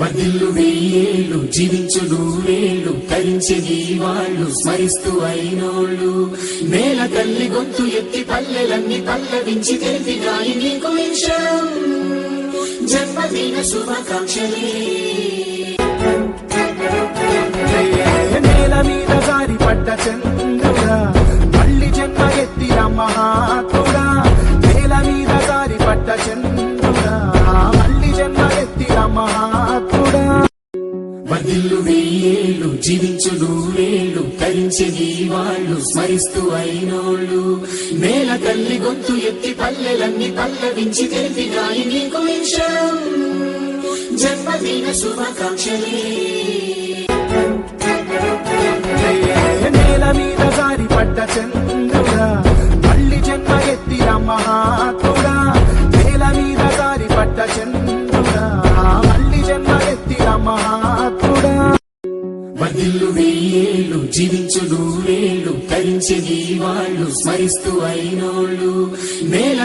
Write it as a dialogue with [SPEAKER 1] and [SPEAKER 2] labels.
[SPEAKER 1] వర్ధిల్లు వెయ్యేళ్ళు జీవించు నూరేళ్ళు తరించెది వాళ్ళు స్మరిస్తూ అయినోళ్ళు నేల తల్లి గొంతు ఎత్తి పల్లెలన్నీ పల్లవించి తెలిపినాయి నీకు విషయం జన్మదిన శుభాకాంక్షలే
[SPEAKER 2] నేల మీద జారి పడ్డ చంద్రుడా మళ్ళీ జన్మ ఎత్తిన మహాత్ముడా నేల మీద జారి పడ్డ చంద్రుడా మళ్ళీ జన్మ ఎత్తిన మహాత్ముడా
[SPEAKER 1] వర్ధిల్లు వెయ్యేళ్ళు జీవించు నూరేళ్ళు తరించెది వాళ్ళు స్మరిస్తూ అయినోళ్ళు నేల తల్లి గొంతు ఎత్తి పల్లెలన్నీ పల్లవించి తెలిపినాయి నీకు విషయం జన్మదిన శుభాకాంక్షలే
[SPEAKER 2] నేల మీద జారి పడ్డ చంద్రుడా మళ్ళీ జన్మ ఎత్తిన మహాత్ముడా నేల మీద జారి పడ్డ చంద్రుడా మళ్ళీ జన్మ ఎత్తిన మహాత్ముడా
[SPEAKER 1] వర్ధిల్లు వెయ్యేళ్ళు జీవించు నూరేళ్ళు తరించెది వాళ్ళు స్మరిస్తూ అయినోళ్ళు నేల